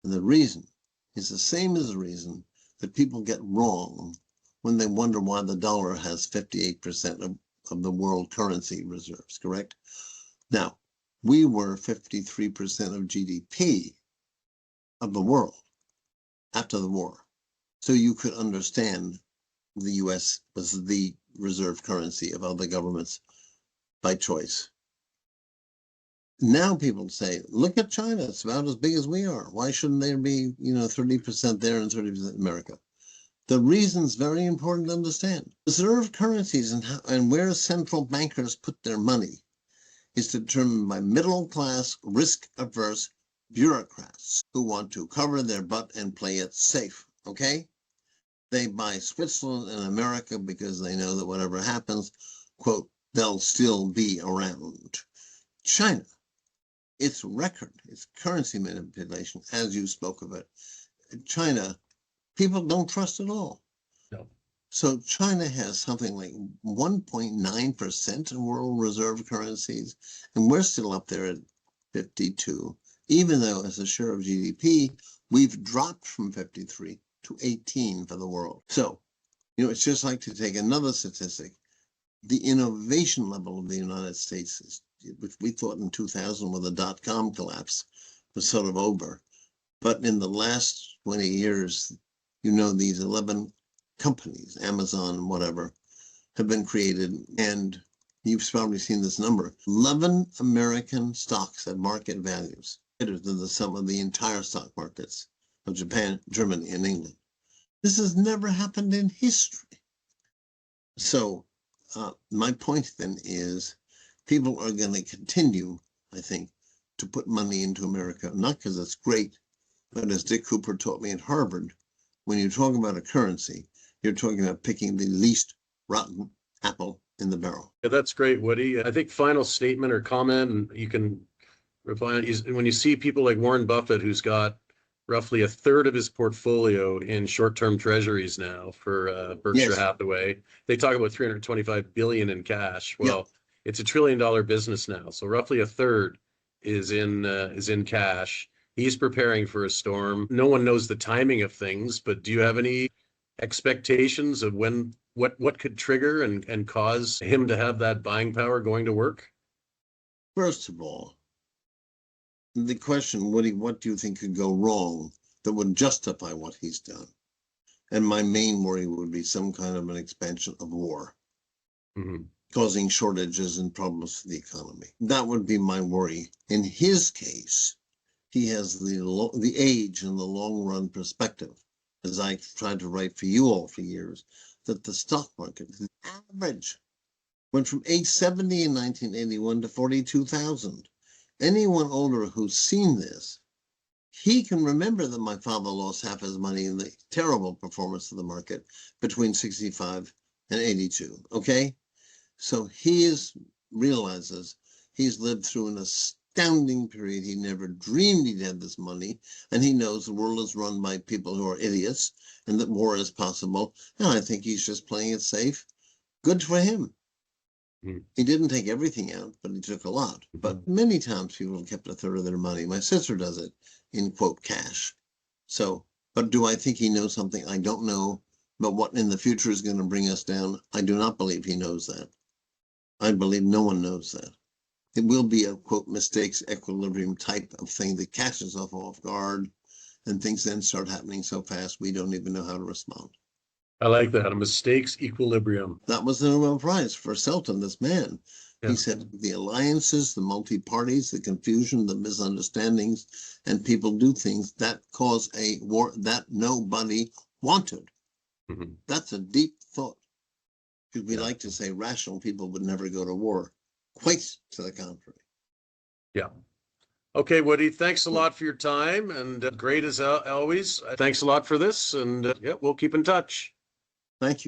And the reason is the same as the reason that people get wrong when they wonder why the dollar has 58% of the world currency reserves, correct? Now, we were 53% of GDP of the world after the war. So you could understand the US was the reserve currency of other governments by choice. Now people say, look at China, it's about as big as we are. Why shouldn't there be, 30% there and 30% in America? The reason's very important to understand. Reserve currencies and where central bankers put their money is determined by middle-class, risk-averse bureaucrats who want to cover their butt and play it safe, okay? They buy Switzerland and America because they know that whatever happens, quote, they'll still be around. China, its record, its currency manipulation, as you spoke of it, China, people don't trust at all. No. So China has something like 1.9% of world reserve currencies, and we're still up there at 52, even though as a share of GDP, we've dropped from 53 to 18 for the world. So, it's just like to take another statistic. The innovation level of the United States which we thought in 2000 with the dot-com collapse was sort of over. But in the last 20 years, these 11 companies, Amazon, whatever, have been created. And you've probably seen this number. 11 American stocks at market values, greater than the sum of the entire stock markets of Japan, Germany, and England. This has never happened in history. So my point then is people are going to continue, I think, to put money into America, not because it's great, but as Dick Cooper taught me at Harvard, when you talk about a currency, you're talking about picking the least rotten apple in the barrel. Yeah, that's great, Woody. I think final statement or comment, and you can reply, is when you see people like Warren Buffett, who's got roughly a third of his portfolio in short-term treasuries now for Berkshire Yes. Hathaway. They talk about 325 billion in cash. Well, it's $1 trillion business now, so roughly a third is in cash. He's preparing for a storm. No one knows the timing of things, but do you have any expectations of when what could trigger and cause him to have that buying power going to work? First of all, the question, Woody, what do you think could go wrong that would justify what he's done? And my main worry would be some kind of an expansion of war, causing shortages and problems for the economy. That would be my worry. In his case, he has the age and the long run perspective, as I tried to write for you all for years, that the stock market, the average, went from 870 in 1981 to 42,000. Anyone older who's seen this, he can remember that my father lost half his money in the terrible performance of the market between 65 and 82. Okay? So realizes he's lived through an astounding period. He never dreamed he'd have this money. And he knows the world is run by people who are idiots and that war is possible. And I think he's just playing it safe. Good for him. He didn't take everything out, but he took a lot. But many times people have kept a third of their money. My sister does it in, quote, cash. So, but do I think he knows something I don't know? But what in the future is going to bring us down? I do not believe he knows that. I believe no one knows that. It will be a, quote, mistakes equilibrium type of thing that catches us off guard, and things then start happening so fast we don't even know how to respond. I like that. A mistakes equilibrium. That was the Nobel Prize for Selton, this man. Yeah. He said the alliances, the multi-parties, the confusion, the misunderstandings, and people do things that cause a war that nobody wanted. That's a deep thought. Because we like to say rational people would never go to war. Quite to the contrary. Yeah. Okay, Woody, thanks a lot for your time, and great as always. Thanks a lot for this, and we'll keep in touch. Thank you.